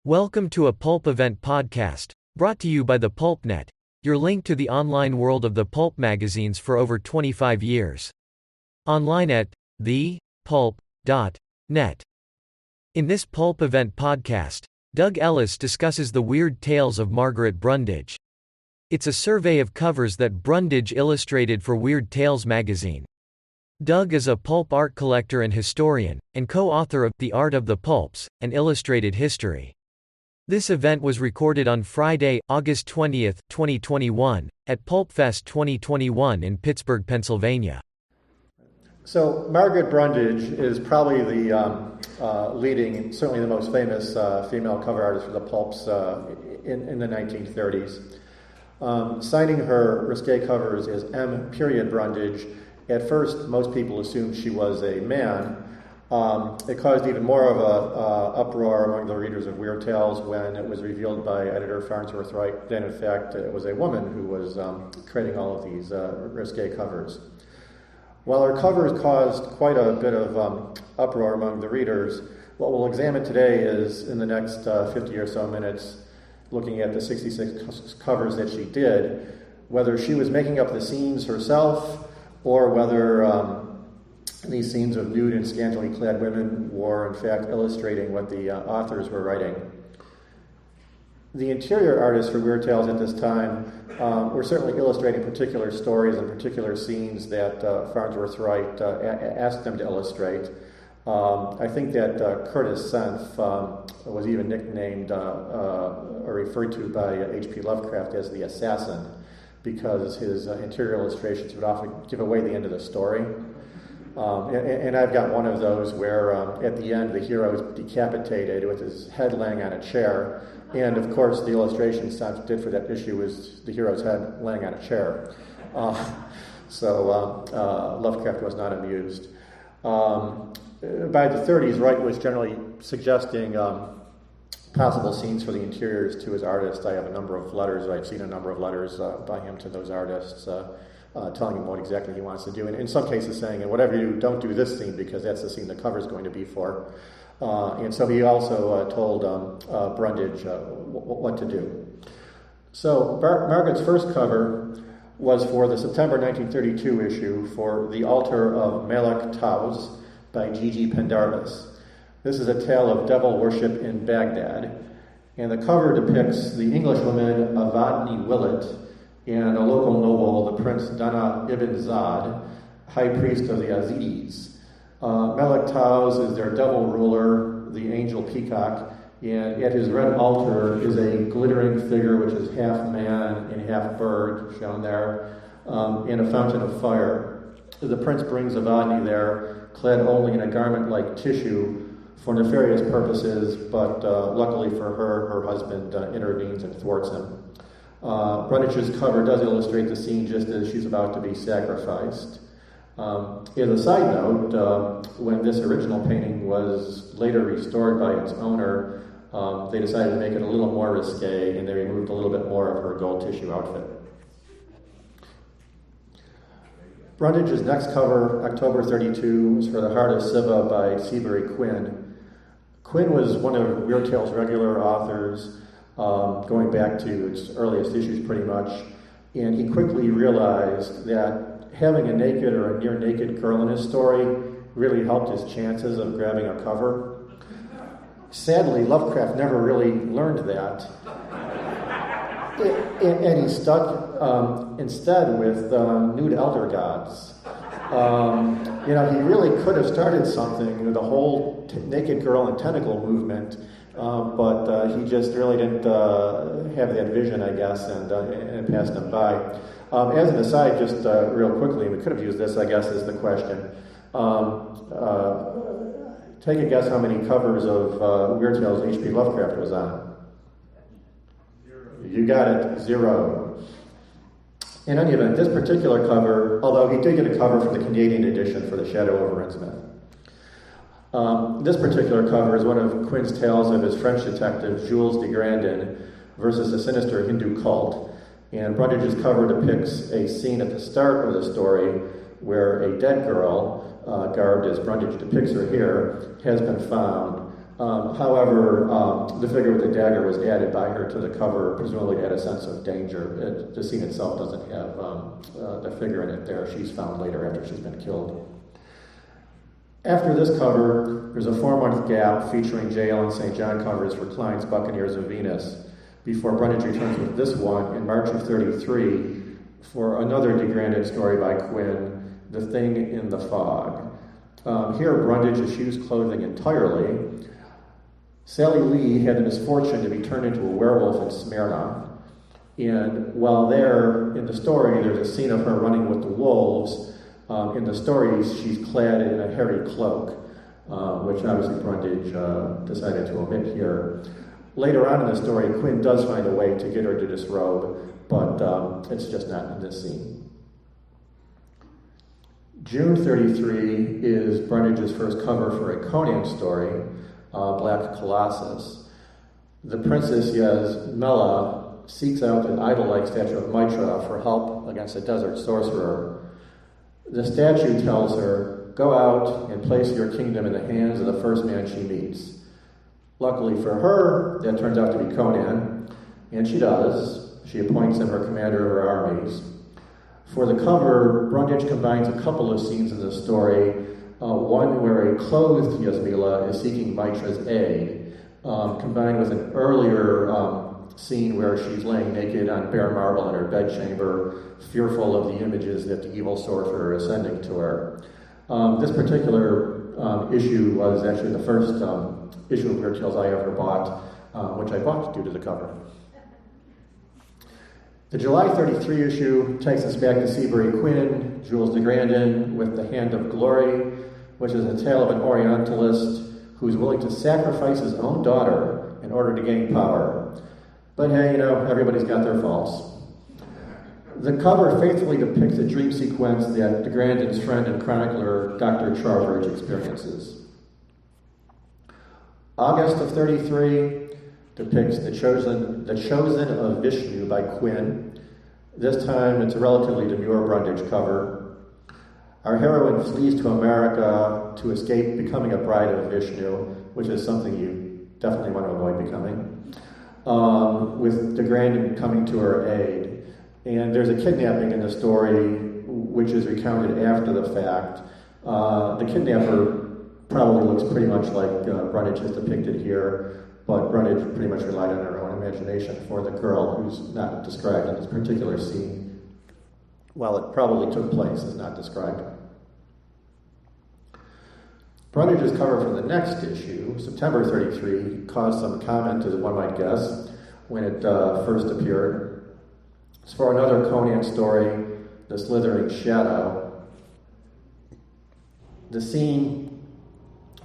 Welcome to a Pulp Event podcast, brought to you by the PulpNet, your link to the online world of the pulp magazines for over 25 years. Online at thepulp.net. In this Pulp Event podcast, Doug Ellis discusses the weird tales of Margaret Brundage. It's a survey of covers that Brundage illustrated for Weird Tales magazine. Doug is a pulp art collector and historian, and co-author of The Art of the Pulps, An Illustrated History. This event was recorded on Friday, August 20, 2021, at PulpFest 2021 in Pittsburgh, Pennsylvania. So Margaret Brundage is probably the leading, certainly the most famous female cover artist for the pulps in the 1930s. Signing her risque covers as M. Brundage, at first most people assumed she was a man. It caused even more of an uproar among the readers of Weird Tales when it was revealed by editor Farnsworth Wright that in fact it was a woman who was creating all of these risque covers. While her covers caused quite a bit of uproar among the readers, what we'll examine today is, in the next 50 or so minutes, looking at the 66 covers that she did, whether she was making up the scenes herself or whether these scenes of nude and scantily clad women were in fact illustrating what the authors were writing. The interior artists for Weird Tales at this time were certainly illustrating particular stories and particular scenes that Farnsworth Wright asked them to illustrate. I think that Curtis Senf was even nicknamed or referred to by H.P. Lovecraft as the assassin because his interior illustrations would often give away the end of the story. And I've got one of those where at the end the hero is decapitated with his head laying on a chair. And of course the illustration Senf did for that issue was the hero's head laying on a chair. So Lovecraft was not amused. By the 30s, Wright was generally suggesting possible scenes for the interiors to his artists. I have a number of letters, I've seen a number of letters by him to those artists telling him what exactly he wants to do. And in some cases saying, and whatever you do, don't do this scene because that's the scene the cover is going to be for. And so he also told Brundage what to do. So Margaret's first cover was for the September 1932 issue for The Altar of Malek Taus by Gigi Pendarvis. This is a tale of devil worship in Baghdad, and the cover depicts the Englishwoman Avadni Willett and a local noble, the Prince Dana ibn Zad, high priest of the Yazidis. Malek Taus is their devil ruler, the angel peacock, and at his red altar is a glittering figure which is half man and half bird, shown there, and a fountain of fire. The prince brings Avadni there, clad only in a garment like tissue for nefarious purposes, but luckily for her, her husband intervenes and thwarts him. Brundage's cover does illustrate the scene just as she's about to be sacrificed. As a side note, when this original painting was later restored by its owner, they decided to make it a little more risque, and they removed a little bit more of her gold tissue outfit. Brundage's next cover, October 32, was for The Heart of Siva by Seabury Quinn. Quinn was one of Weird Tales' regular authors, going back to its earliest issues pretty much, and he quickly realized that having a naked or a near-naked girl in his story really helped his chances of grabbing a cover. Sadly, Lovecraft never really learned that, and he stuck instead with nude elder gods. He really could have started something with the whole naked girl and tentacle movement, but he just really didn't have that vision, I guess, and passed him by. As an aside, just real quickly, we could have used this, I guess, as the question. Take a guess how many covers of Weird Tales H.P. Lovecraft was on. You got it, 0. In any event, this particular cover, although he did get a cover for the Canadian edition for The Shadow over Innsmouth. This particular cover is one of Quinn's tales of his French detective Jules de Grandin versus a sinister Hindu cult. And Brundage's cover depicts a scene at the start of the story where a dead girl, garbed as Brundage depicts her here, has been found. However, the figure with the dagger was added by her to the cover, presumably to add a sense of danger. The scene itself doesn't have the figure in it there. She's found later after she's been killed. After this cover, there's a 4-month gap featuring J.L. and St. John covers for Klein's Buccaneers of Venus, before Brundage returns with this one in March of 33 for another degraded story by Quinn, The Thing in the Fog. Here, Brundage eschews clothing entirely. Sally Lee had the misfortune to be turned into a werewolf in Smyrna, and while there, in the story, there's a scene of her running with the wolves. In the stories, she's clad in a hairy cloak, which obviously Brundage decided to omit here. Later on in the story, Quinn does find a way to get her to disrobe, but it's just not in this scene. June 33 is Brundage's first cover for a Conan story, Black Colossus. The princess Yasmela seeks out an idol-like statue of Mitra for help against a desert sorcerer. The statue tells her, "Go out and place your kingdom in the hands of the first man she meets." Luckily for her, that turns out to be Conan, and she does. She appoints him her commander of her armies. For the cover, Brundage combines a couple of scenes in the story, one where a clothed Yasmela is seeking Mitra's aid, combined with an earlier scene where she's laying naked on bare marble in her bedchamber, fearful of the images that the evil sorcerer is sending to her. This particular issue was actually the first issue of Weird Tales I ever bought, which I bought due to the cover. The July 33 issue takes us back to Seabury Quinn, Jules de Grandin, with The Hand of Glory, which is a tale of an Orientalist who's willing to sacrifice his own daughter in order to gain power. But hey, everybody's got their faults. The cover faithfully depicts a dream sequence that de Grandin's friend and chronicler, Dr. Charveridge, experiences. August of 33 depicts the Chosen of Vishnu by Quinn. This time, it's a relatively demure Brundage cover. Our heroine flees to America to escape becoming a bride of Vishnu, which is something you definitely want to avoid becoming, with de Grandin coming to her aid. And there's a kidnapping in the story, which is recounted after the fact. The kidnapper probably looks pretty much like Brundage is depicted here, but Brundage pretty much relied on her own imagination for the girl who's not described in this particular scene. While it probably took place, is not described. Brundage's cover for the next issue, September 33, caused some comment, as one might guess, when it first appeared. It's for another Conan story, The Slithering Shadow. The scene,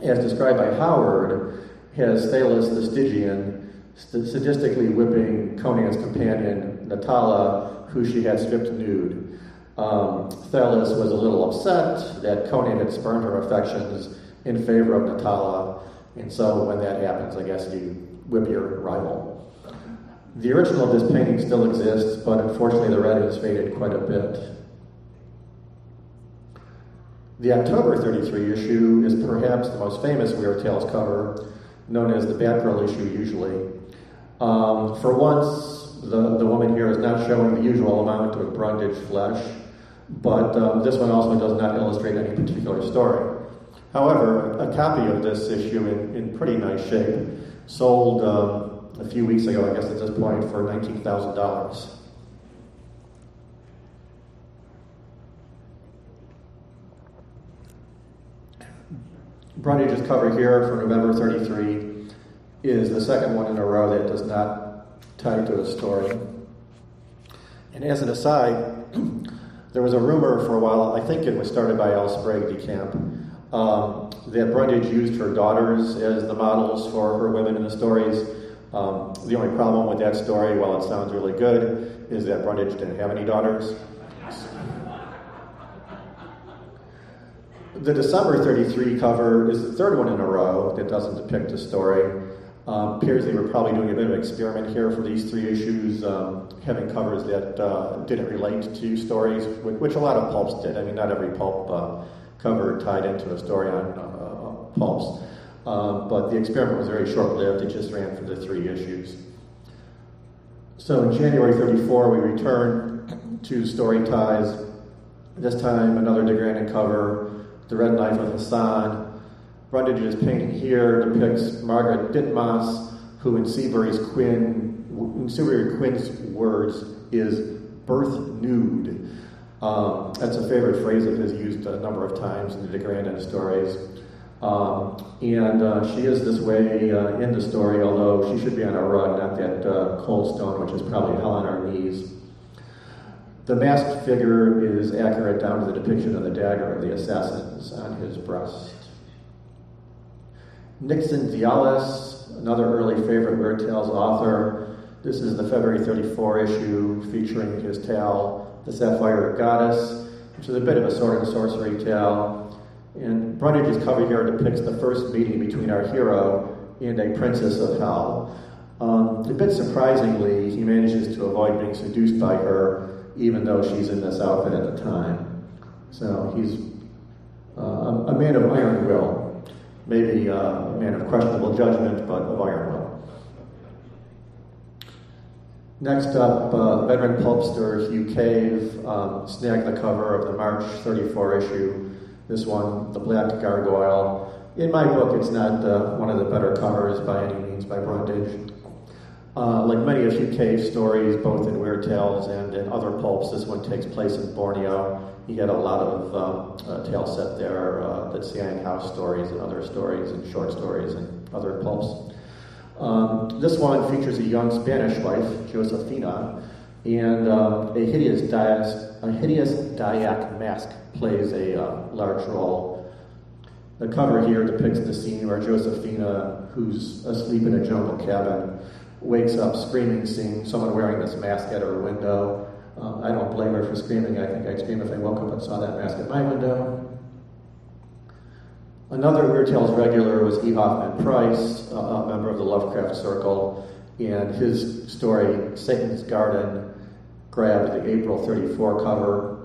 as described by Howard, has Thalys the Stygian sadistically whipping Conan's companion, Natala, who she had stripped nude. Thalys was a little upset that Conan had spurned her affections in favor of Natala, and so when that happens, I guess you whip your rival. The original of this painting still exists, but unfortunately the red has faded quite a bit. The October 33 issue is perhaps the most famous Weird Tales cover, known as the Batgirl issue usually. For once, the woman here is not showing the usual amount of Brundage flesh, but this one also does not illustrate any particular story. However, a copy of this issue in pretty nice shape sold a few weeks ago, I guess at this point, for $19,000. Brundage's cover here for November 33 is the second one in a row that does not tie to a story. And as an aside, there was a rumor for a while, I think it was started by L. Sprague de Camp, that Brundage used her daughters as the models for her women in the stories. The only problem with that story, while it sounds really good, is that Brundage didn't have any daughters. The December 33 cover is the third one in a row that doesn't depict a story. Appears they were probably doing a bit of an experiment here for these three issues, having covers that didn't relate to stories, which a lot of pulps did. I mean, not every pulp cover tied into a story on pulps. but the experiment was very short-lived. It just ran for the 3 issues. So in January 34, we return to Story Ties. This time, another de Grandin cover, The Red Knife of Hassan. Brundage's painting here depicts Margaret Ditmas, who in Seabury Quinn's words is birth nude. That's a favorite phrase that is used a number of times in the de Grandin stories. And she is this way in the story, although she should be on a rug, not that cold stone, which is probably hell on her knees. The masked figure is accurate down to the depiction of the dagger of the assassins on his breast. Nixon Dialis, another early favorite Weird Tales author. This is the February 34 issue featuring his tale, The Sapphire Goddess, which is a bit of a sword and sorcery tale. And Brundage's cover here depicts the first meeting between our hero and a princess of hell. A bit surprisingly, he manages to avoid being seduced by her, even though she's in this outfit at the time. So he's a man of iron will. Maybe a man of questionable judgment, but of iron will. Next up, veteran pulpster Hugh Cave snagged the cover of the March 34 issue. This one, The Black Gargoyle. In my book, it's not one of the better covers by any means by Brundage. Like many of Hugh Cave's stories, both in Weird Tales and in other pulps, this one takes place in Borneo. You get a lot of tales set there, the Siang House stories and other stories and short stories and other pulps. This one features a young Spanish wife, Josefina, and a hideous Dayak mask plays a large role. The cover here depicts the scene where Josefina, who's asleep in a jungle cabin, wakes up screaming, seeing someone wearing this mask at her window. I don't blame her for screaming. I think I'd scream if I woke up and saw that mask at my window. Another Weird Tales regular was E. Hoffman Price, a member of the Lovecraft Circle, and his story, Satan's Garden, grabbed the April 34 cover.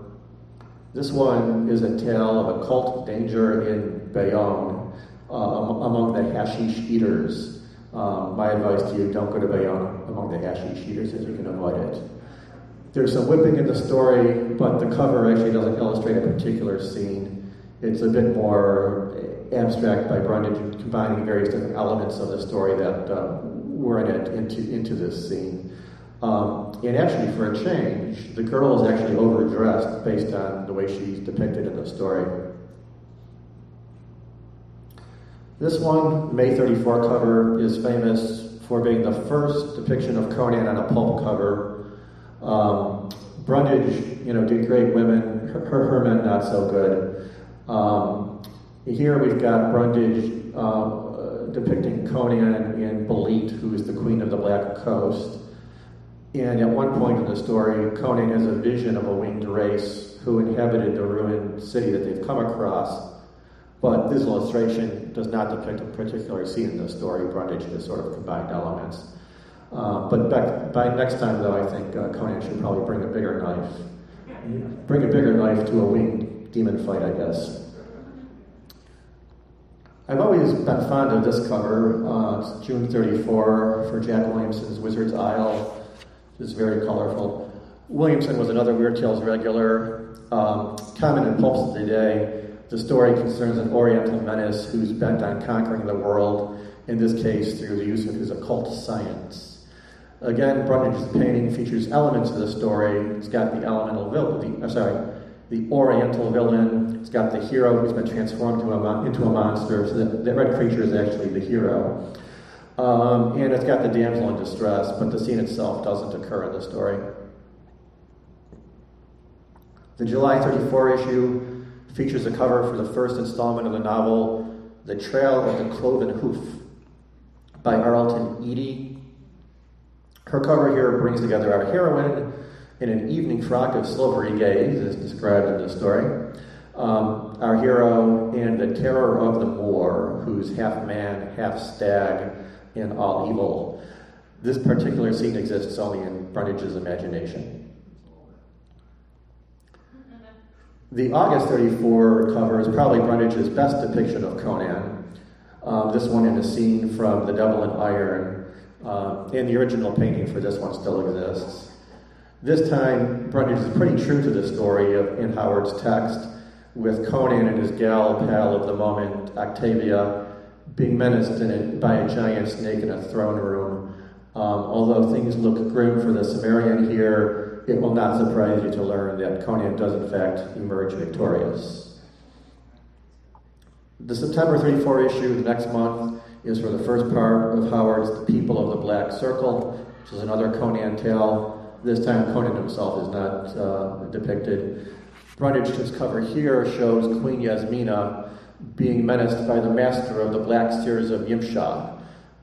This one is a tale of occult danger in Bayonne among the hashish eaters. My advice to you, don't go to Bayonne among the hashish eaters if you can avoid it. There's some whipping in the story, but the cover actually doesn't illustrate a particular scene. It's a bit more abstract by Brundage, combining various different elements of the story that were in it into this scene. And actually, for a change, the girl is actually overdressed based on the way she's depicted in the story. This one, May 34 cover, is famous for being the first depiction of Conan on a pulp cover. Brundage, did great women, her men not so good. Here we've got Brundage depicting Conan in Belit, who is the queen of the Black Coast. And at one point in the story, Conan has a vision of a winged race who inhabited the ruined city that they've come across. But this illustration does not depict a particular scene in the story. Brundage has sort of combined elements. But by next time, though, I think Conan should probably bring a bigger knife. Bring a bigger knife to a winged demon fight, I guess. I've always been fond of this cover. It's June 34 for Jack Williamson's Wizard's Isle. It's very colorful. Williamson was another Weird Tales regular. Common in pulps of the day, the story concerns an Oriental menace who's bent on conquering the world, in this case through the use of his occult science. Again, Brundage's painting features elements of the story. It's got the Oriental villain. It's got the hero who's been transformed into a monster, so that red creature is actually the hero. And it's got the damsel in distress, but the scene itself doesn't occur in the story. The July 34 issue features a cover for the first installment of the novel, The Trail of the Cloven Hoof, by Arlton Eady. Her cover here brings together our heroine in an evening frock of silvery gaze, as described in the story, our hero and the terror of the Moor, who's half man, half stag, and all evil. This particular scene exists only in Brundage's imagination. The August 34 cover is probably Brundage's best depiction of Conan. This one in a scene from The Devil in Iron, and the original painting for this one still exists. This time, Brundage is pretty true to the story in Howard's text, with Conan and his gal pal of the moment, Octavia, being menaced by a giant snake in a throne room. Although things look grim for the Cimmerian here, it will not surprise you to learn that Conan does in fact emerge victorious. The September 34 issue, the next month, is for the first part of Howard's The People of the Black Circle, which is another Conan tale. This time Conan himself is not depicted. Brundage's cover here shows Queen Yasmina being menaced by the master of the Black Seers of Yimsha.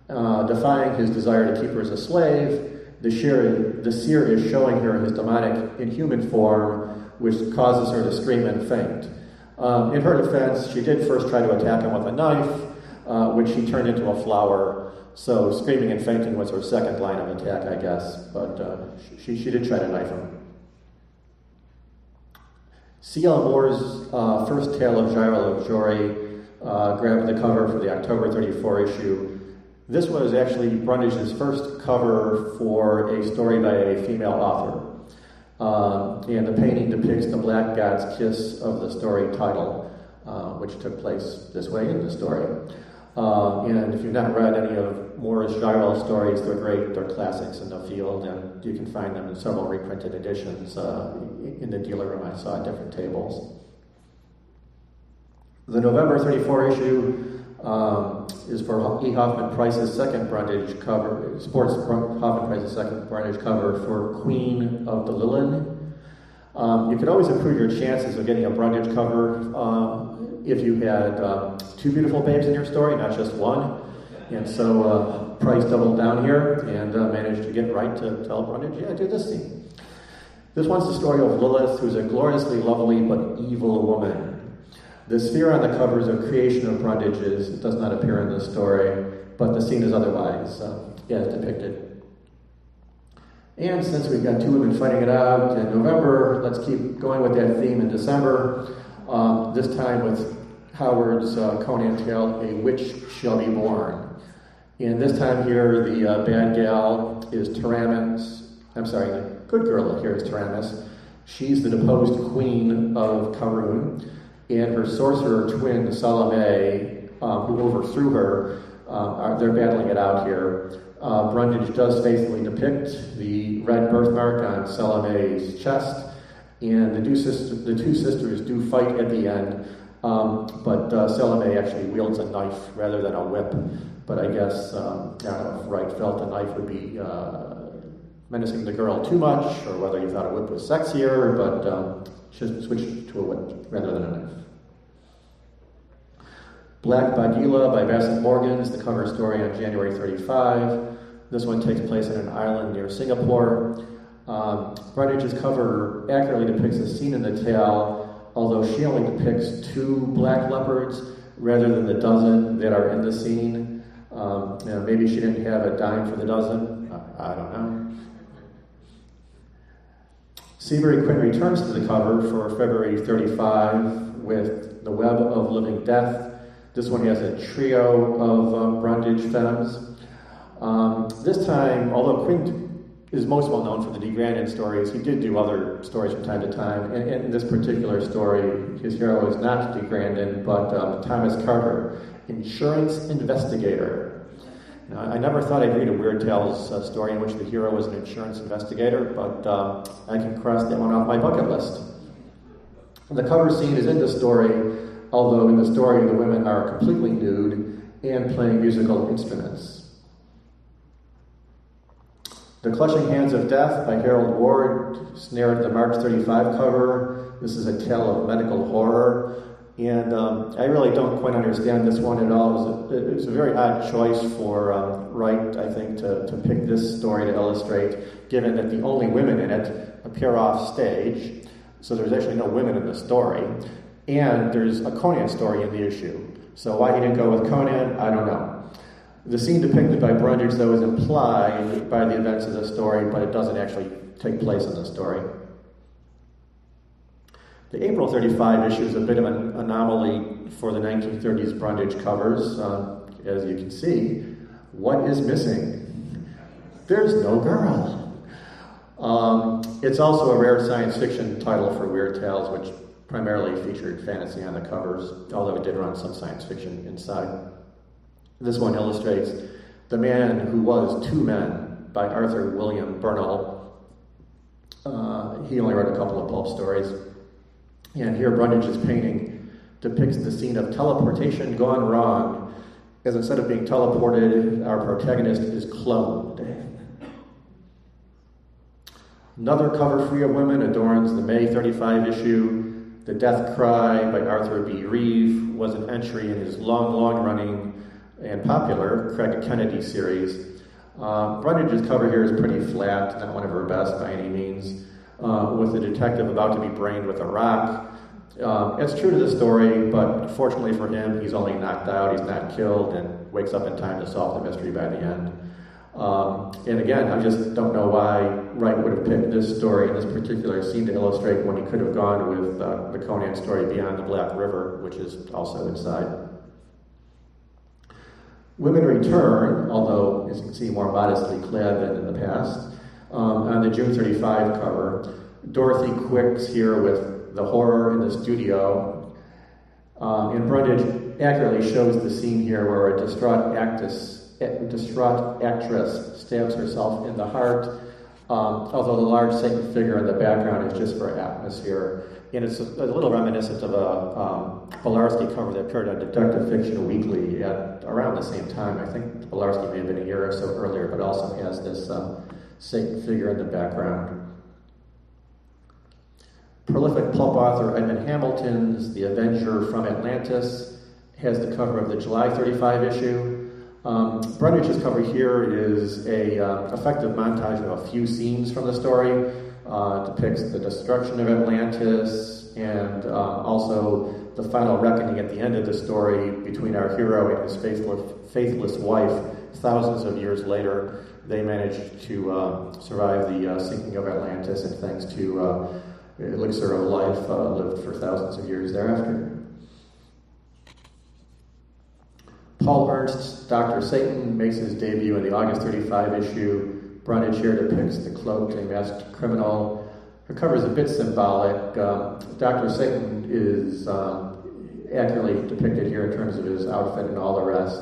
Defying his desire to keep her as a slave, the seer is showing her his demonic inhuman form, which causes her to scream and faint. In her defense, she did first try to attack him with a knife, which he turned into a flower. So screaming and fainting was her second line of attack, I guess. But she did try to knife him. C.L. Moore's first tale of Gyro of Jory grabbed the cover for the October 34 issue. This was actually Brundage's first cover for a story by a female author. And the painting depicts the Black God's kiss of the story title, which took place this way in the story. And if you've not read any of Moore's Gyro stories, they're great, they're classics in the field, and you can find them in several reprinted editions in the dealer room I saw at different tables. The November 34 issue is for E. Hoffman Price's second Brundage cover, sports Hoffman Price's second Brundage cover for Queen of the Lilin. You could always improve your chances of getting a Brundage cover if you had two beautiful babes in your story, not just one. And so Price doubled down here and managed to get right to tell Brundage, yeah, do this scene. This one's the story of Lilith, who's a gloriously lovely but evil woman. The sphere on the cover is a creation of Brundage's. It does not appear in the story, but the scene is otherwise depicted. And since we've got two women fighting it out in November, let's keep going with that theme in December, this time with Howard's Conan tale, A Witch Shall Be Born. And this time here, the bad gal is the good girl here is Taramis. She's the deposed queen of Karun, and her sorcerer twin, Salome, who overthrew her, they're battling it out here. Brundage does faithfully depict the red birthmark on Salome's chest, and the two sisters do fight at the end, but Salome actually wields a knife rather than a whip. But I guess, I don't know if Wright felt a knife would be menacing the girl too much, or whether he thought a whip was sexier, but she switched to a whip rather than a knife. Black Bagila by Bassett Morgan is the cover story on January 35. This one takes place on an island near Singapore. Brundage's cover accurately depicts a scene in the tale, although she only depicts 2 black leopards rather than the dozen that are in the scene. Maybe she didn't have a dime for the dozen. I don't know. Seabury Quinn returns to the cover for February 35 with The Web of Living Death. This one has a trio of Brundage femmes. This time, although Quinn is most well known for the Dee Grandin stories, he did do other stories from time to time. And in this particular story, his hero is not Dee Grandin, but Thomas Carter, insurance investigator. Now, I never thought I'd read a Weird Tales story in which the hero was an insurance investigator, but I can cross that one off my bucket list. The cover scene is in the story, although in the story the women are completely nude and playing musical instruments. The Clutching Hands of Death by Harold Ward snared the March 35 cover. This is a tale of medical horror. And I really don't quite understand this one at all. It was a very odd choice for Wright, I think, to pick this story to illustrate, given that the only women in it appear off stage. So there's actually no women in the story. And there's a Conan story in the issue. So why he didn't go with Conan, I don't know. The scene depicted by Brundage, though, is implied by the events of the story, but it doesn't actually take place in the story. The April 35 issue is a bit of an anomaly for the 1930s Brundage covers. as you can see, what is missing? There's no girl. It's also a rare science fiction title for Weird Tales, which primarily featured fantasy on the covers, although it did run some science fiction inside. This one illustrates The Man Who Was Two Men by Arthur William Bernal. He only wrote a couple of pulp stories. And here Brundage's painting depicts the scene of teleportation gone wrong, as instead of being teleported, our protagonist is cloned. Another cover free of women adorns the May 35 issue. The Death Cry by Arthur B. Reeve was an entry in his long-running and popular Craig Kennedy series. Brundage's cover here is pretty flat, not one of her best by any means, with the detective about to be brained with a rock. It's true to the story, but fortunately for him, he's only knocked out, he's not killed, and wakes up in time to solve the mystery by the end. And again, I just don't know why Wright would have picked this story and this particular scene to illustrate when he could have gone with the Conan story Beyond the Black River, which is also inside. Women return, although, as you can see, more modestly clad than in the past. On the June 35 cover, Dorothy Quick's here with the horror in the studio. And Brundage accurately shows the scene here where a distraught actress stabs herself in the heart, although the large Satan figure in the background is just for atmosphere. And it's a little reminiscent of a Belarsky cover that appeared on Detective Fiction Weekly at around the same time. I think Belarsky may have been a year or so earlier, but also has this Satan figure in the background. Prolific pulp author Edmund Hamilton's The Avenger from Atlantis has the cover of the July 35 issue. Brundage's cover here is a effective montage of a few scenes from the story. Depicts the destruction of Atlantis and also the final reckoning at the end of the story between our hero and his faithless wife. Thousands of years later, they managed to survive the sinking of Atlantis, and thanks to elixir of life, lived for thousands of years thereafter. Paul Ernst's Dr. Satan makes his debut in the August 35 issue. Brundage here depicts the cloaked and masked criminal. Her cover is a bit symbolic. Dr. Satan is accurately depicted here in terms of his outfit and all the rest.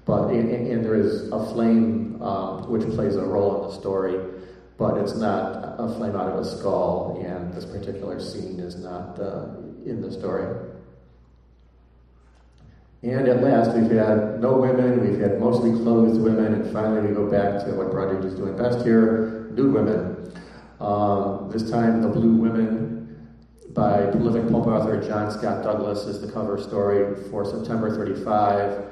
But and there is a flame which plays a role in the story, but it's not a flame out of a skull, and this particular scene is not in the story. And at last, we've had no women, we've had mostly clothed women, and finally we go back to what Brundage is doing best here, nude women. This time, The Blue Women by prolific pulp author John Scott Douglas is the cover story for September 35.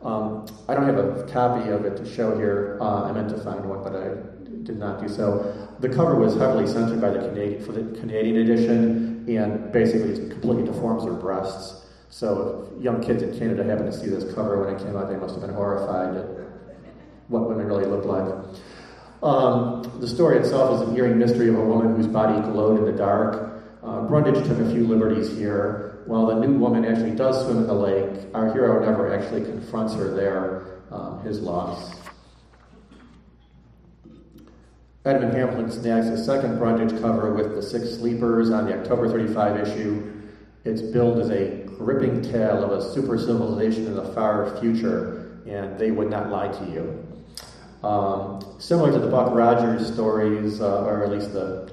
I don't have a copy of it to show here. I meant to find one, but I did not do so. The cover was heavily censored by the Canadian edition, and basically it completely deforms her breasts. So if young kids in Canada happened to see this cover when it came out, they must have been horrified at what women really look like. The story itself is an eerie mystery of a woman whose body glowed in the dark. Brundage took a few liberties here. While the nude woman actually does swim in the lake, our hero never actually confronts her there, his loss. Edmund Hamilton snags a second Brundage cover with The Six Sleepers on the October 35 issue. It's billed as a gripping tale of a super civilization in the far future, and they would not lie to you. Similar to the Buck Rogers stories, or at least the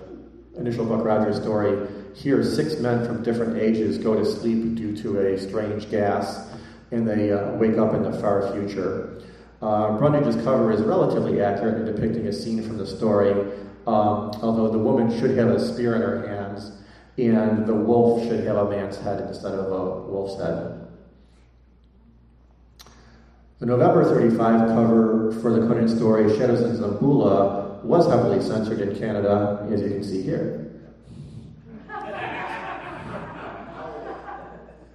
initial Buck Rogers story, here 6 men from different ages go to sleep due to a strange gas, and they wake up in the far future. Brundage's cover is relatively accurate in depicting a scene from the story, although the woman should have a spear in her hands, and the wolf should have a man's head instead of a wolf's head. The November 35 cover for the Conan story, Shadows in Zambula, was heavily censored in Canada, as you can see here.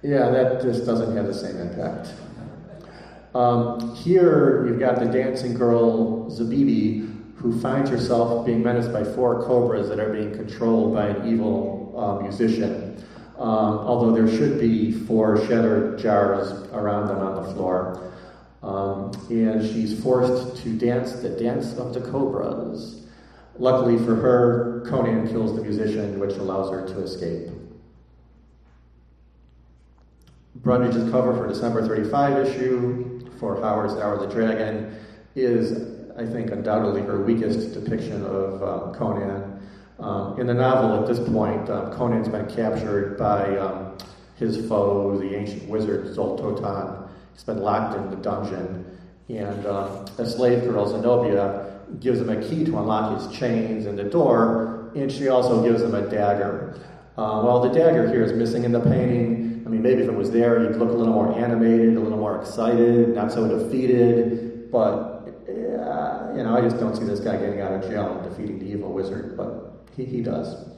Yeah, that just doesn't have the same impact. Here, you've got the dancing girl, Zabibi, who finds herself being menaced by 4 cobras that are being controlled by an evil musician, although there should be 4 shattered jars around them on the floor. And she's forced to dance the dance of the cobras. Luckily for her, Conan kills the musician, which allows her to escape. Brundage's cover for December 35 issue for Howard's Hour of the Dragon is, I think, undoubtedly her weakest depiction of Conan. In the novel, at this point, Conan's been captured by his foe, the ancient wizard Zoltotan. He's been locked in the dungeon, and a slave girl, Zenobia, gives him a key to unlock his chains and the door, and she also gives him a dagger. Well, the dagger here is missing in the painting. I mean, maybe if it was there, he'd look a little more animated, a little more excited, not so defeated, but I just don't see this guy getting out of jail and defeating the evil wizard, but he does.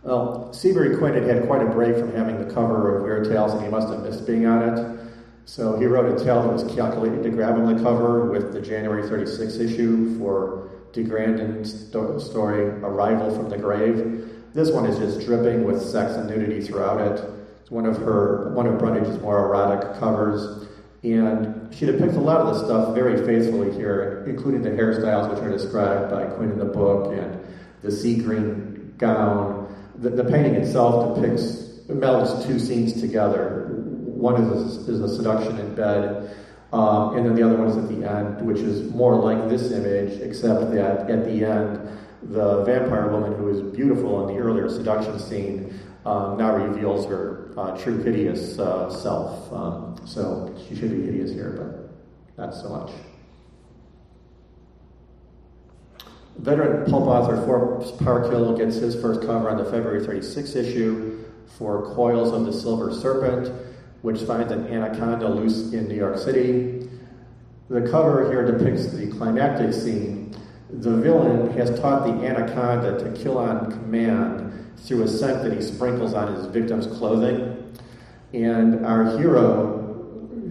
Well, Seabury Quinn had quite a break from having the cover of Weird Tales, and he must have missed being on it. So he wrote a tale that was calculated to grab him the cover with the January 36 issue for de Grandin's story, Arrival from the Grave. This one is just dripping with sex and nudity throughout it. It's one of Brundage's more erotic covers. And she depicts a lot of the stuff very faithfully here, including the hairstyles which are described by Quinn in the book, and the sea green gown. The painting itself melds two scenes together. One is a seduction in bed, and then the other one is at the end, which is more like this image, except that at the end, the vampire woman, who is beautiful in the earlier seduction scene, now reveals her true hideous self. So she should be hideous here, but not so much. Veteran pulp author Forbes Parkhill gets his first cover on the February 36 issue for Coils of the Silver Serpent, which finds an anaconda loose in New York City. The cover here depicts the climactic scene. The villain has taught the anaconda to kill on command through a scent that he sprinkles on his victim's clothing. And our hero,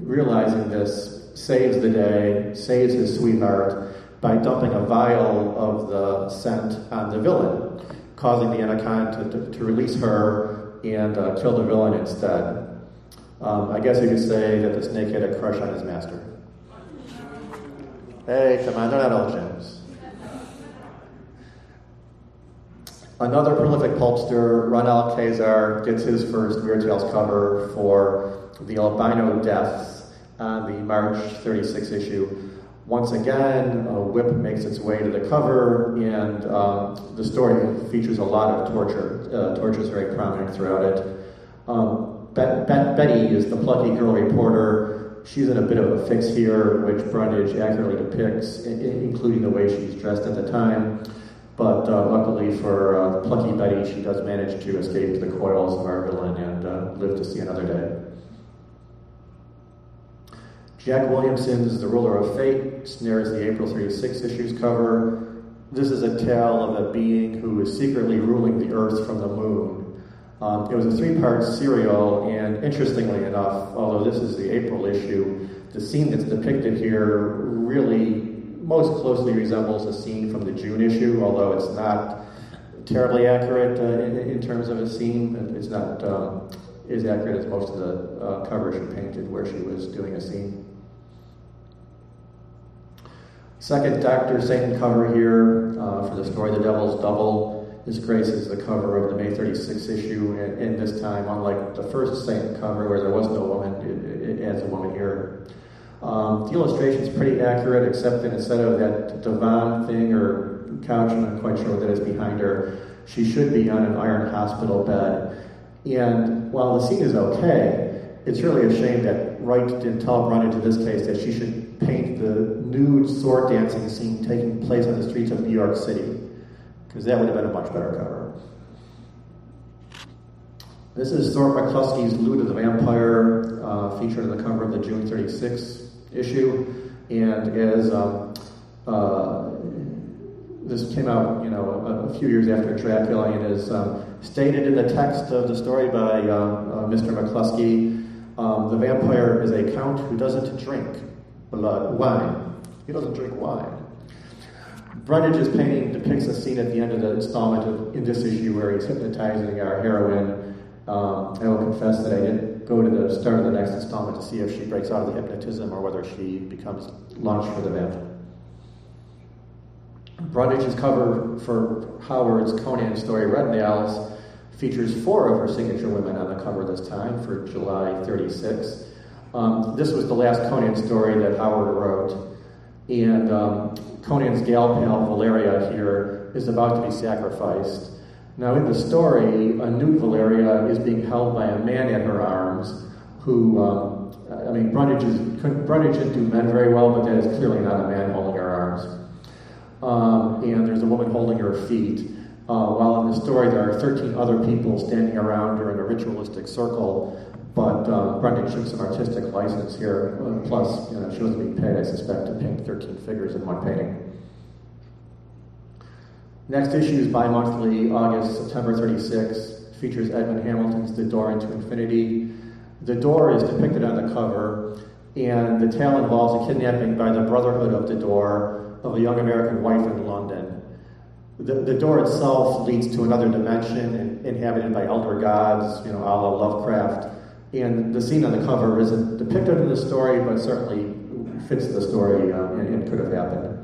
realizing this, saves the day, saves his sweetheart, by dumping a vial of the scent on the villain, causing the anaconda to release her and kill the villain instead. I guess you could say that the snake had a crush on his master. Hey, come on, they're not old gems. Another prolific pulpster, Ron Alcazar, gets his first Weird Tales cover for the albino deaths on the March 36 issue. Once again, a whip makes its way to the cover, and the story features a lot of torture. Torture is very prominent throughout it. Betty is the plucky girl reporter. She's in a bit of a fix here, which Brundage accurately depicts, including the way she's dressed at the time. But luckily for plucky Betty, she does manage to escape the coils of our villain and live to see another day. Jack Williamson's The Ruler of Fate snares the April 36 issue's cover. This is a tale of a being who is secretly ruling the Earth from the moon. It was a 3-part serial, and interestingly enough, although this is the April issue, the scene that's depicted here really most closely resembles a scene from the June issue, although it's not terribly accurate in terms of a scene. It's not as accurate as most of the covers she painted where she was doing a scene. Second Dr. Satan cover here for the story The Devil's Double. This graces the cover of the May 36 issue, and this time, unlike the first Satan cover where there was no woman, it adds a woman here. The illustration's pretty accurate, except that instead of that divan thing or couch, I'm not quite sure what that is behind her, she should be on an iron hospital bed. And while the scene is okay, it's really a shame that Wright didn't tell Brundage in this case that she should paint the nude sword dancing scene taking place on the streets of New York City, because that would have been a much better cover. This is Thorpe McCluskey's Loot of the Vampire, featured on the cover of the June 36 issue, and as this came out, a few years after Dracula, and is stated in the text of the story by Mr. McCluskey, the vampire is a count who doesn't drink wine. He doesn't drink wine. Brundage's painting depicts a scene at the end of the installment in this issue where he's hypnotizing our heroine. I will confess that I didn't go to the start of the next installment to see if she breaks out of the hypnotism or whether she becomes lunch for the vamp. Brundage's cover for Howard's Conan story, Red Nails, features 4 of her signature women on the cover this time for July 36. This was the last Conan story that Howard wrote, and Conan's gal pal Valeria here is about to be sacrificed. Now in the story, a nude Valeria is being held by a man at her arms who, Brundage didn't do men very well, but that is clearly not a man holding her arms. And there's a woman holding her feet. While in the story there are 13 other people standing around her in a ritualistic circle, but Brundage took some artistic license here. Plus, she wasn't being paid, I suspect, to paint 13 figures in one painting. Next issue is bi-monthly, August, September 36, features Edmund Hamilton's The Door into Infinity. The door is depicted on the cover, and the tale involves a kidnapping by the Brotherhood of the Door of a young American wife in London. The door itself leads to another dimension inhabited by elder gods, a la Lovecraft. And the scene on the cover isn't depicted in the story, but certainly fits the story and could have happened.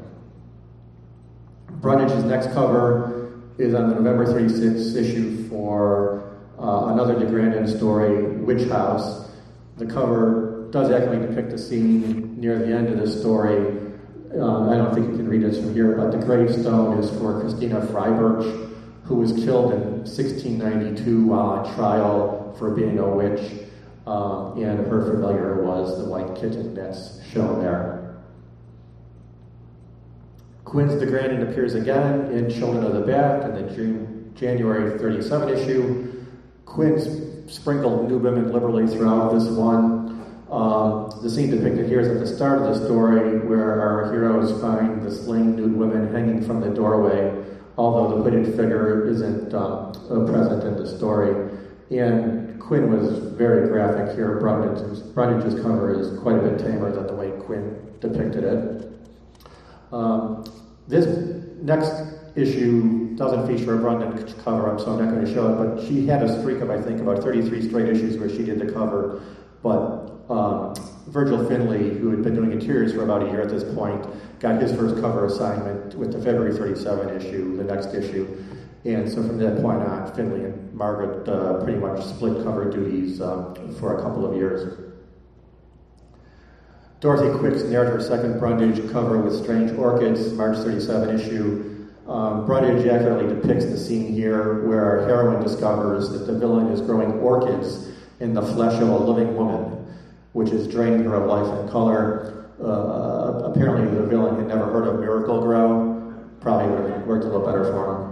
Brundage's next cover is on the November 36th issue for another de Grandin story, Witch House. The cover does actually depict a scene near the end of the story. I don't think you can read this from here, but the gravestone is for Christina Freiberg, who was killed in 1692 while on trial for being a witch, and her familiar was the white kitten that's shown there. Quinn's de Grandin appears again in Children of the Bat in the January 37 issue. Quinn's sprinkled new women liberally throughout this one. The scene depicted here is at the start of the story where our heroes find the slain nude women hanging from the doorway, although the hooded figure isn't present in the story. And Quinn was very graphic here. Brundage's cover is quite a bit tamer than the way Quinn depicted it. This next issue doesn't feature a Brundage cover, so I'm not going to show it, but she had a streak of, I think, about 33 straight issues where she did the cover, but Virgil Finlay, who had been doing interiors for about a year at this point, got his first cover assignment with the February 37 issue, the next issue. And so from that point on, Finlay and Margaret pretty much split cover duties for a couple of years. Dorothy Quick snared her second Brundage cover with Strange Orchids, March 37 issue. Brundage accurately depicts the scene here where our heroine discovers that the villain is growing orchids in the flesh of a living woman, which is draining her of life and color. Apparently the villain had never heard of Miracle Grow. Probably would have worked a little better for him.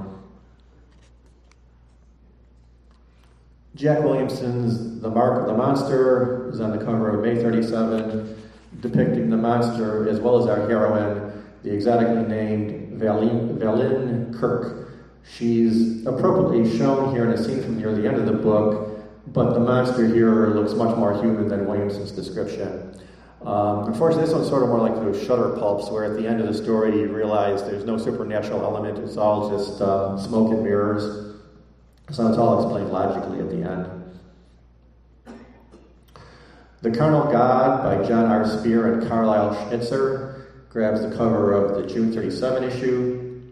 Jack Williamson's The Mark of the Monster is on the cover of May 37, depicting the monster as well as our heroine, the exotically named Valin Kirk. She's appropriately shown here in a scene from near the end of the book, but the monster here looks much more human than Williamson's description. Unfortunately, this one's sort of more like those Shutter pulps, where at the end of the story you realize there's no supernatural element, it's all just smoke and mirrors. So it's all explained logically at the end. The Carnal God by John R. Spear and Carlisle Schnitzer grabs the cover of the June 37 issue.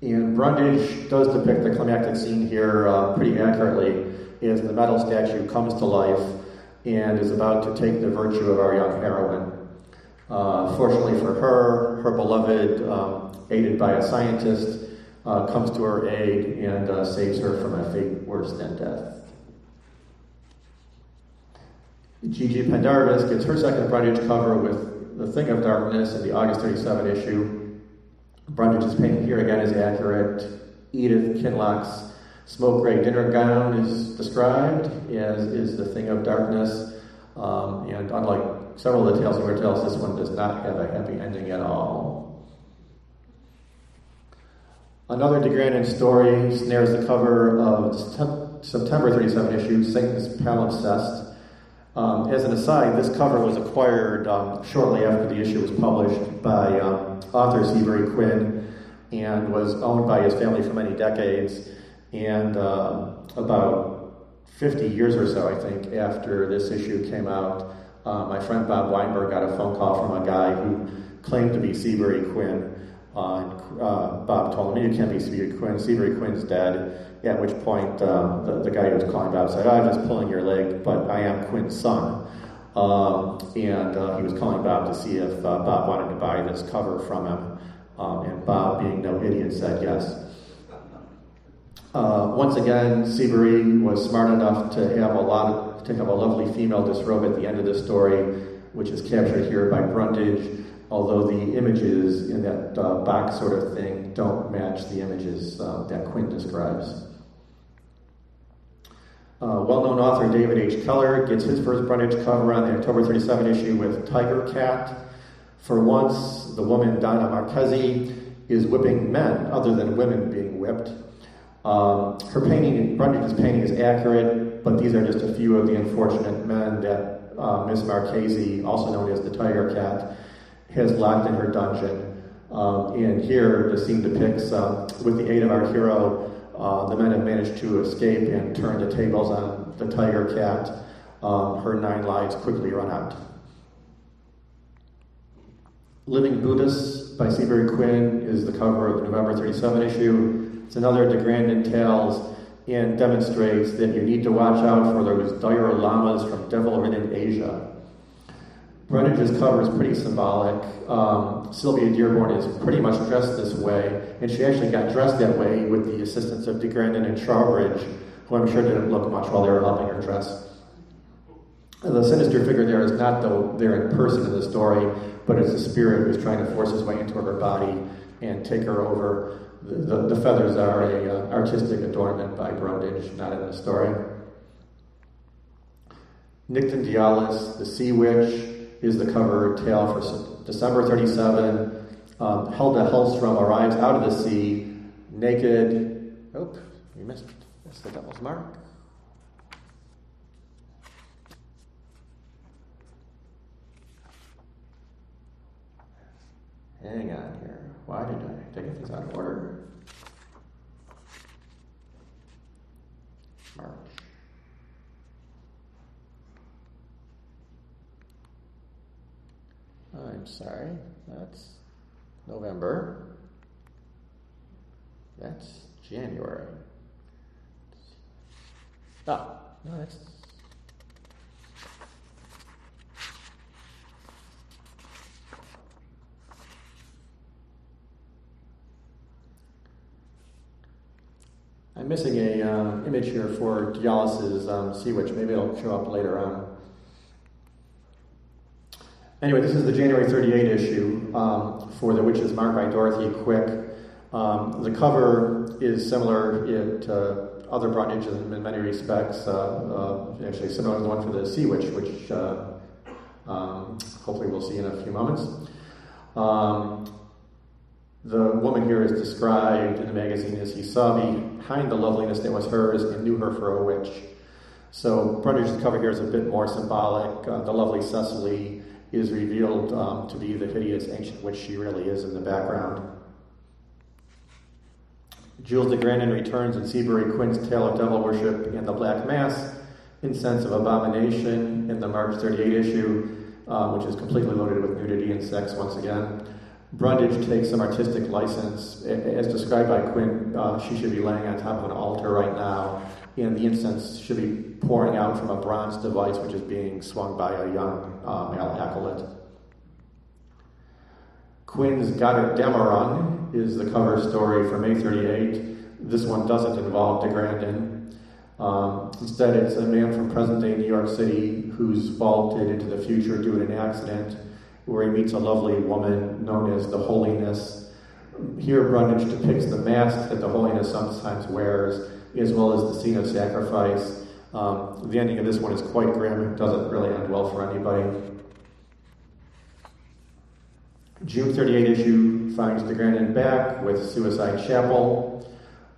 And Brundage does depict the climactic scene here pretty accurately as the metal statue comes to life and is about to take the virtue of our young heroine. Fortunately for her, her beloved, aided by a scientist, comes to her aid and saves her from a fate worse than death. Gigi Pendarvis gets her second Brundage cover with The Thing of Darkness in the August 37 issue. Brundage's painting here again is accurate. Edith Kinloch's smoke gray dinner gown is described, as is The Thing of Darkness. And unlike several of the Tales of Weird Tales, this one does not have a happy ending at all. Another de Grandin story snares the cover of September 37 issue, Satan's Palimpsest. As an aside, this cover was acquired shortly after the issue was published by author Seabury Quinn and was owned by his family for many decades. And about 50 years or so, I think, after this issue came out, my friend Bob Weinberg got a phone call from a guy who claimed to be Seabury Quinn. Bob told him, "You can't be Seabury Quinn. Seabury Quinn's dead." At which point, the guy who was calling Bob said, "I'm just pulling your leg, but I am Quinn's son." And he was calling Bob to see if Bob wanted to buy this cover from him. And Bob, being no idiot, said yes. Once again, Seabury was smart enough to have a lovely female disrobe at the end of the story, which is captured here by Brundage, although the images in that box sort of thing don't match the images that Quinn describes. Well-known author David H. Keller gets his first Brundage cover on the October 37 issue with Tiger Cat. For once, the woman Donna Marchesi is whipping men other than women being whipped. Her painting, Brundage's painting, is accurate, but these are just a few of the unfortunate men that Miss Marchesi, also known as the Tiger Cat, has locked in her dungeon. And here, the scene depicts, with the aid of our hero, the men have managed to escape and turn the tables on the Tiger Cat. Her 9 lives quickly run out. Living Buddhists by Seabury Quinn is the cover of the November 37 issue. It's another de Grandin Tales and demonstrates that you need to watch out for those dire lamas from devil-ridden Asia. Brundage's cover is pretty symbolic. Sylvia Dearborn is pretty much dressed this way, and she actually got dressed that way with the assistance of de Grandin and Trowbridge, who I'm sure didn't look much while they were helping her dress. The sinister figure there is not there in person in the story, but it's a spirit who's trying to force his way into her body and take her over. The feathers are an artistic adornment by Brundage, not in the story. Nyctyndialis, the Sea Witch, is the cover tale for December 37. Helga Hellstrom arrives out of the sea, naked. Oh, you missed the devil's mark. Hang on here. Why did I take things out of order? March. I'm sorry. That's November. That's January. Oh, no, that's... I'm missing a image here for Dialis' Sea Witch. Maybe it'll show up later on. Anyway, this is the January 38 issue for The Witch's Mark by Dorothy Quick. The cover is similar to other Brundage in many respects, actually similar to the one for the Sea Witch, which hopefully we'll see in a few moments. The woman here is described in the magazine as he saw behind the loveliness that was hers and knew her for a witch. So Brundage's cover here is a bit more symbolic. The lovely Cecily is revealed to be the hideous ancient witch she really is in the background. Jules de Grandin returns in Seabury Quinn's Tale of Devil Worship and the Black Mass, Incense of Abomination in the March 38 issue, which is completely loaded with nudity and sex once again. Brundage takes some artistic license. As described by Quinn, she should be laying on top of an altar right now, and the incense should be pouring out from a bronze device which is being swung by a young male acolyte. Quinn's Goddard Damarung is the cover story for May 38. This one doesn't involve de Grandin. Instead, it's a man from present-day New York City who's vaulted into the future due to an accident where he meets a lovely woman known as the Holiness. Here, Brundage depicts the mask that the Holiness sometimes wears, as well as the scene of sacrifice. The ending of this one is quite grim. It doesn't really end well for anybody. June 38 issue finds de Grandin back with Suicide Chapel.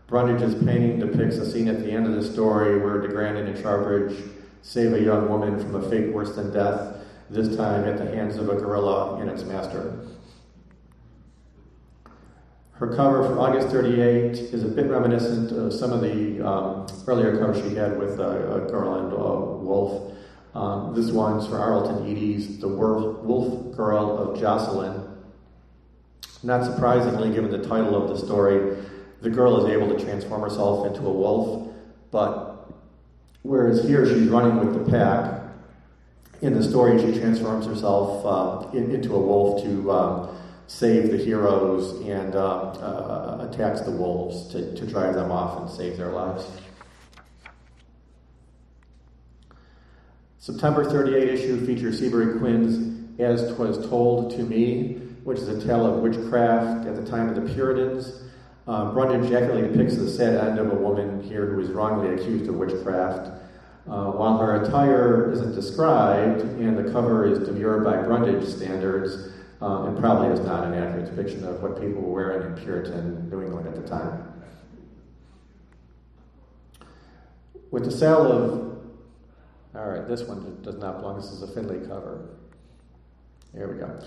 Brundage's painting depicts a scene at the end of the story where de Grandin and Trowbridge save a young woman from a fate worse than death, this time at the hands of a gorilla and its master. Her cover for August 38 is a bit reminiscent of some of the earlier covers she had with a girl and wolf. This one's for Arlton Eady's The Wolf Girl of Jocelyn. Not surprisingly, given the title of the story, the girl is able to transform herself into a wolf, but whereas here she's running with the pack, in the story she transforms herself into a wolf to save the heroes and attacks the wolves to drive them off and save their lives. September 38 issue features Seabury Quinn's As 'Twas Told to Me, which is a tale of witchcraft at the time of the Puritans. Brundage accurately depicts the sad end of a woman here who is wrongly accused of witchcraft. While her attire isn't described and the cover is demure by Brundage standards, it probably is not an accurate depiction of what people were wearing in Puritan New England at the time. With the sale of... Alright, this one does not belong. This is a Finley cover. Here we go.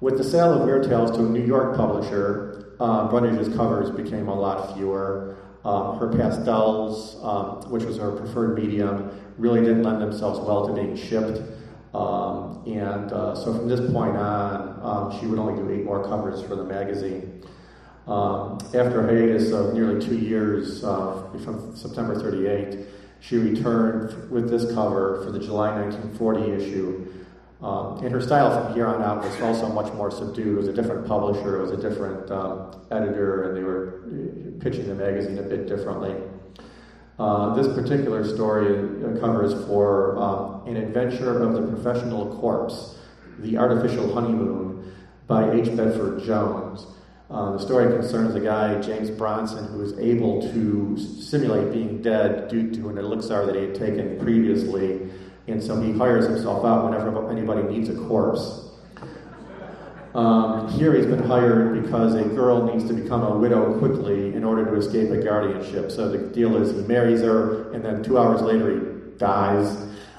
With the sale of Weird Tales to a New York publisher, Brundage's covers became a lot fewer. Her pastels, which was her preferred medium, really didn't lend themselves well to being shipped. So from this point on, she would only do 8 more covers for the magazine. After a hiatus of nearly 2 years, from September 38, she returned with this cover for the July 1940 issue. And her style from here on out was also much more subdued. It was a different publisher, it was a different editor, and they were pitching the magazine a bit differently. This particular story cover is for An Adventure of the Professional Corpse, The Artificial Honeymoon by H. Bedford Jones. The story concerns a guy, James Bronson, who is able to simulate being dead due to an elixir that he had taken previously, and so he hires himself out whenever anybody needs a corpse. Here he's been hired because a girl needs to become a widow quickly in order to escape a guardianship. So the deal is he marries her, and then 2 hours later he dies.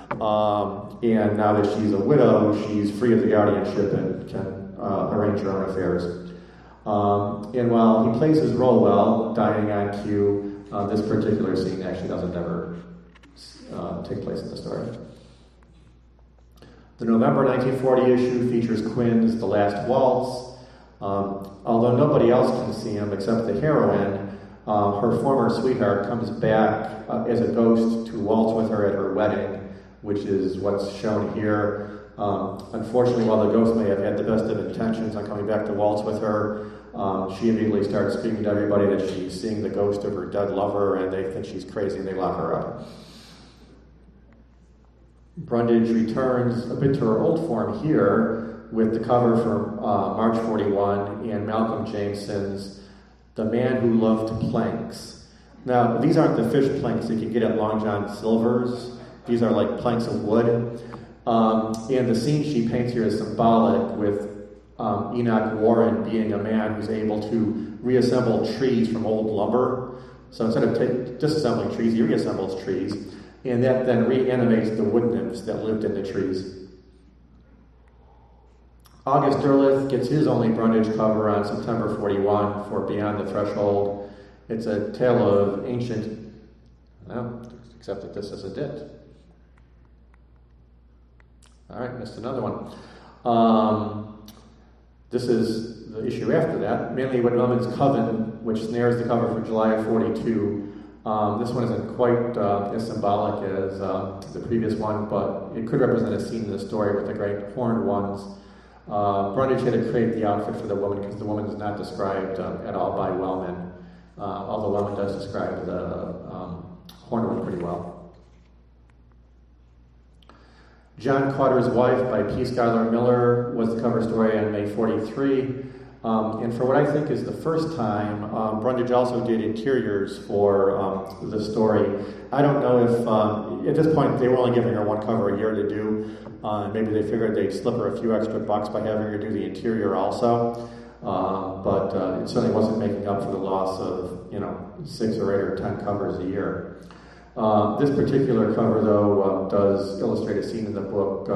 And now that she's a widow, she's free of the guardianship and can arrange her own affairs. And while he plays his role well, dying on cue, this particular scene actually doesn't ever take place in the story. The November 1940 issue features Quinn's The Last Waltz. Although nobody else can see him except the heroine, her former sweetheart comes back as a ghost to waltz with her at her wedding, which is what's shown here. Unfortunately, while the ghost may have had the best of intentions on coming back to waltz with her, she immediately starts screaming to everybody that she's seeing the ghost of her dead lover, and they think she's crazy and they lock her up. Brundage returns a bit to her old form here with the cover from March 41 and Malcolm Jameson's The Man Who Loved Planks. Now, these aren't the fish planks that you get at Long John Silver's. These are like planks of wood. And the scene she paints here is symbolic, with Enoch Warren being a man who's able to reassemble trees from old lumber. So instead of disassembling trees, he reassembles trees. And that then reanimates the wood nymphs that lived in the trees. August Derleth gets his only Brundage cover on September 41 for Beyond the Threshold. It's a tale of ancient... No, except that this isn't it. All right, missed another one. This is the issue after that. Manly Woodman's Coven, which snares the cover for July of 42. This one isn't quite as symbolic as the previous one, but it could represent a scene in the story with the great horned ones. Brundage had to create the outfit for the woman because the woman is not described at all by Wellman, although Wellman does describe the horned one pretty well. John Carter's Wife by P. Schuyler Miller was the cover story on May 43. And for what I think is the first time, Brundage also did interiors for the story. I don't know if, at this point, they were only giving her one cover a year to do. Maybe they figured they'd slip her a few extra bucks by having her do the interior also. But it certainly wasn't making up for the loss of, 6 or 8 or 10 covers a year. This particular cover, though, does illustrate a scene in the book,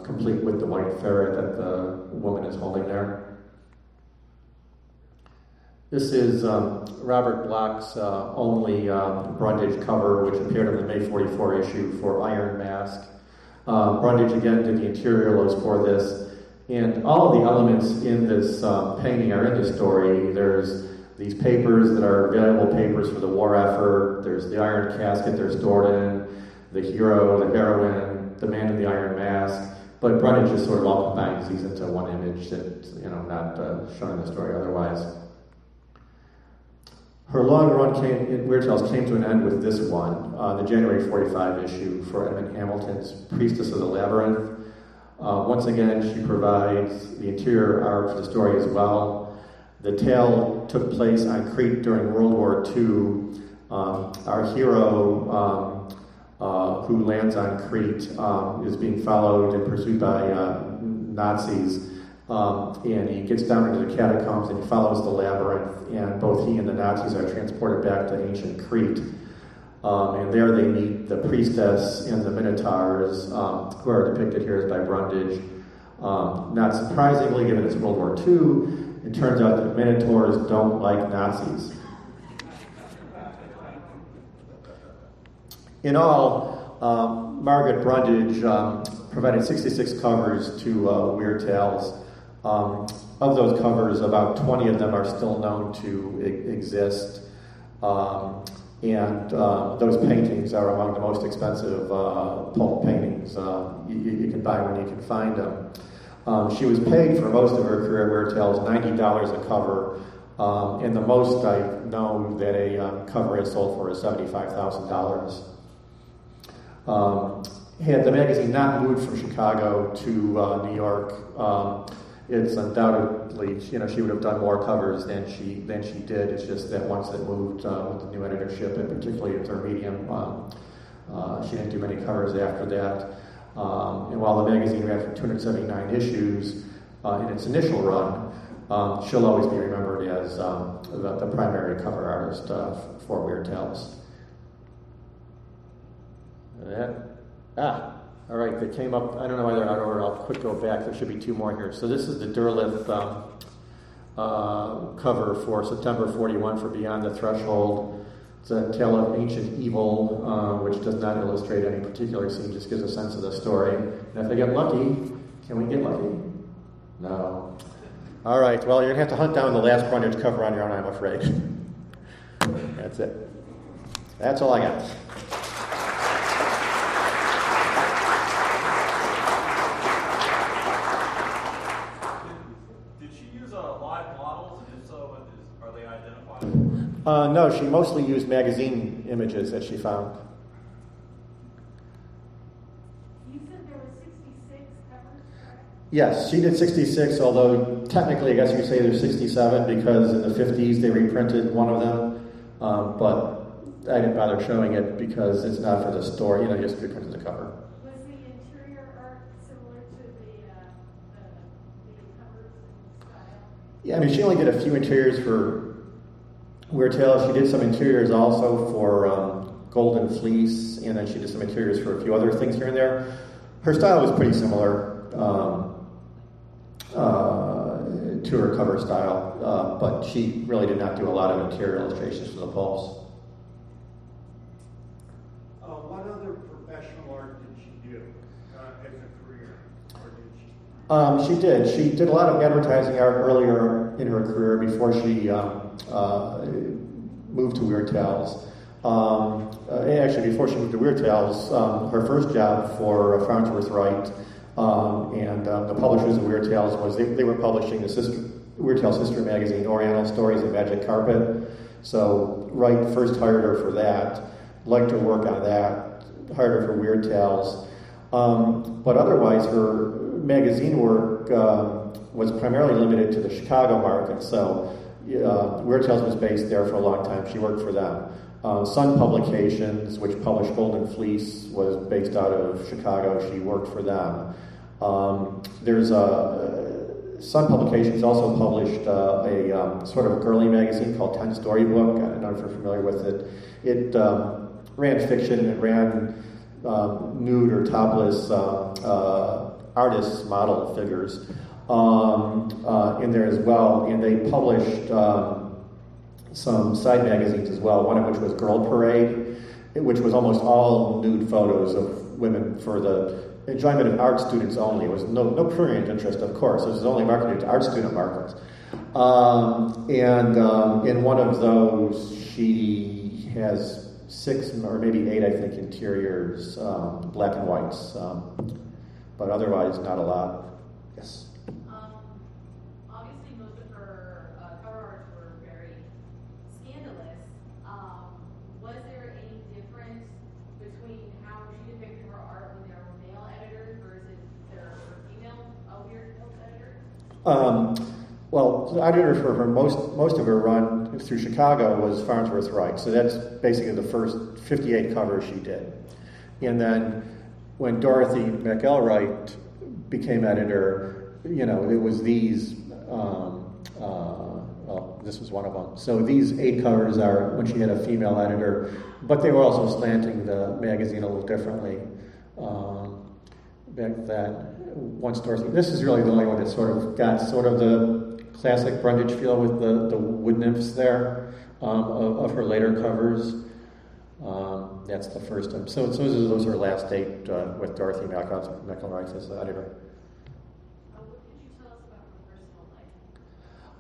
complete with the white ferret that the woman is holding there. This is Robert Bloch's only Brundage cover, which appeared in the May 44 issue for Iron Mask. Brundage again did the interior for this, and all of the elements in this painting are in the story. There's these papers that are valuable papers for the war effort. There's the iron casket they're stored in, the hero, the heroine, the man in the iron mask. But Brundage just sort of all combines these into one image that's not shown in the story otherwise. Her long run in Weird Tales came to an end with this one, the January 45 issue for Edmund Hamilton's Priestess of the Labyrinth. Once again, she provides the interior art for the story as well. The tale took place on Crete during World War II. Our hero, who lands on Crete, is being followed and pursued by Nazis. And he gets down into the catacombs and he follows the labyrinth, and both he and the Nazis are transported back to ancient Crete. And there they meet the priestess and the minotaurs, who are depicted here by Brundage. Not surprisingly, given it's World War II, it turns out that minotaurs don't like Nazis. In all, Margaret Brundage provided 66 covers to Weird Tales. Of those covers, about 20 of them are still known to exist. And those paintings are among the most expensive pulp paintings. You can buy when you can find them. She was paid for most of her career at Weird Tales $90 a cover, and the most I know that a cover has sold for is $75,000. Had the magazine not moved from Chicago to New York, it's undoubtedly, she would have done more covers than she did. It's just that once it moved with the new editorship, and particularly at their medium, she didn't do many covers after that. And while the magazine ran for 279 issues in its initial run, she'll always be remembered as the primary cover artist for Weird Tales. All right, they came up, I don't know why they're out of order, I'll quick go back, there should be two more here. So this is the Derleth cover for September 41 for Beyond the Threshold. It's a tale of ancient evil, which does not illustrate any particular scene, just gives a sense of the story. And if I get lucky, can we get lucky? No. All right, well, you're going to have to hunt down the last Brundage cover on your own, I'm afraid. That's it. That's all I got. No, she mostly used magazine images that she found. You said there were 66 covers, correct? Yes, she did 66, although technically I guess you could say there's 67 because in the 50s they reprinted one of them. But I didn't bother showing it because it's not for the story. You just reprinted the cover. Was the interior art similar to the covers and style? Yeah, she only did a few interiors for Weird Tales. She did some interiors also for Golden Fleece, and then she did some interiors for a few other things here and there. Her style was pretty similar to her cover style, but she really did not do a lot of interior illustrations for the pulps. What other professional art did she do as a career, or did she? She did. She did a lot of advertising art earlier in her career before she moved to Weird Tales. Actually, before she moved to Weird Tales, her first job for Farnsworth Wright and the publishers of Weird Tales was they were publishing the Weird Tales sister magazine, Oriental Stories and Magic Carpet. So Wright first hired her for that, liked her work on that, hired her for Weird Tales. But otherwise, her magazine work was primarily limited to the Chicago market. So Weird Tales was based there for a long time. She worked for them. Sun Publications, which published Golden Fleece, was based out of Chicago. She worked for them. Sun Publications also published a sort of girly magazine called 10 Storybook. I don't know if you're familiar with it. It ran fiction and it ran nude or topless artists' model figures in there as well. And they published some side magazines as well, one of which was Girl Parade, which was almost all nude photos of women for the enjoyment of art students only. It was no prurient interest, of course. It was only marketed to art student markets. In one of those, she has 6 or maybe 8, I think, interiors, black and whites, but otherwise not a lot. Yes. Obviously, most of her cover arts were very scandalous. Was there any difference between how she depicted her art when there were male editors versus there were female Weird Tales editors? Well, the editor for her most of her run through Chicago was Farnsworth Wright. So that's basically the first 58 covers she did. And then when Dorothy McElwright became editor, it was these. This was one of them. So these 8 covers are when she had a female editor, but they were also slanting the magazine a little differently. Back then, once Dorothy, this is really the only one that sort of got sort of the classic Brundage feel with the wood nymphs there of her later covers. That's the first time. So those are her last 8 with Dorothy McElwright as the editor. What could you tell us about her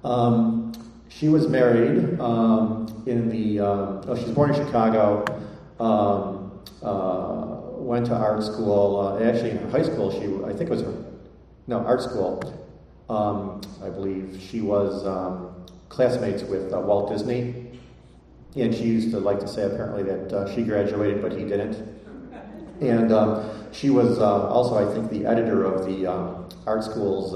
personal life? She was married she was born in Chicago, went to art school. Actually, in high school, art school. I believe she was classmates with Walt Disney, and she used to like to say apparently that she graduated, but he didn't. And she was also, I think, the editor of the art school's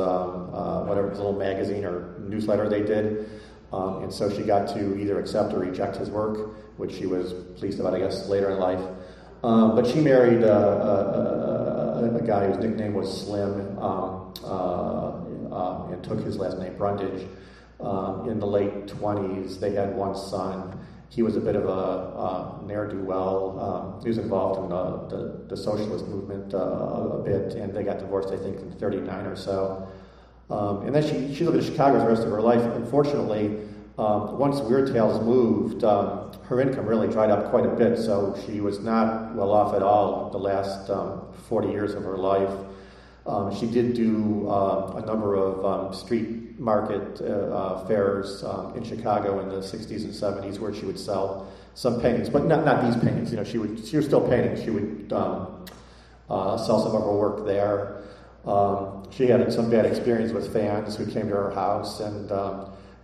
whatever little magazine or newsletter they did. And so she got to either accept or reject his work, which she was pleased about, I guess, later in life. But she married a guy whose nickname was Slim, and took his last name, Brundage. In the late 20s, they had one son. He was a bit of a ne'er-do-well. He was involved in the socialist movement a bit, and they got divorced, I think, in 39 or so. And then she lived in Chicago the rest of her life. Unfortunately, once Weird Tales moved, her income really dried up quite a bit, so she was not well off at all the last 40 years of her life. She did do a number of street market fairs in Chicago in the 60s and 70s where she would sell some paintings, but not these paintings. She was still painting. She would sell some of her work there. She had some bad experience with fans who came to her house and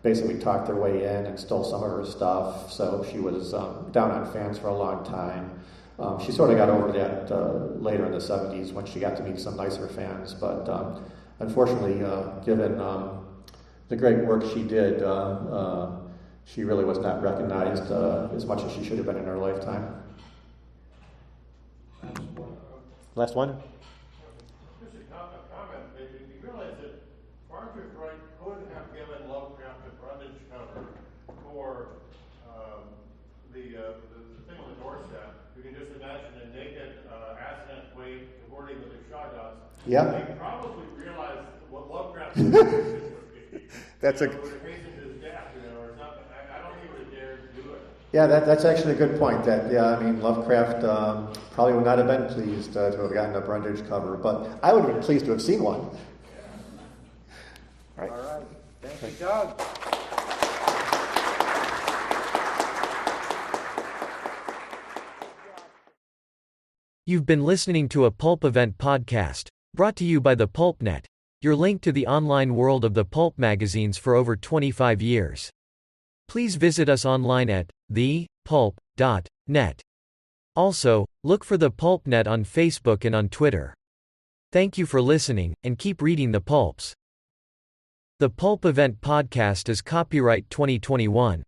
basically talked their way in and stole some of her stuff. So she was down on fans for a long time. She sort of got over that later in the 70s when she got to meet some nicer fans. But unfortunately, given the great work she did, she really was not recognized as much as she should have been in her lifetime. Last one? Just a comment. You realize that Margaret Wright could have given Lovecraft a Brundage cover for the thing on the doorstep. You can just imagine a naked assonant weight cavorting with a shotgun. Yeah. They probably realized what Lovecraft's intention would be. That's would have hastened his death, or something. I don't think he would have dared to do it. Yeah, that's actually a good point. Lovecraft probably would not have been pleased to have gotten a Brundage cover, but I would have been pleased to have seen one. All right. Thank you, Doug. You've been listening to a Pulp Event podcast, brought to you by the PulpNet, your link to the online world of the pulp magazines for over 25 years. Please visit us online at thepulp.net. Also, look for the PulpNet on Facebook and on Twitter. Thank you for listening, and keep reading the pulps. The Pulp Event podcast is copyright 2021.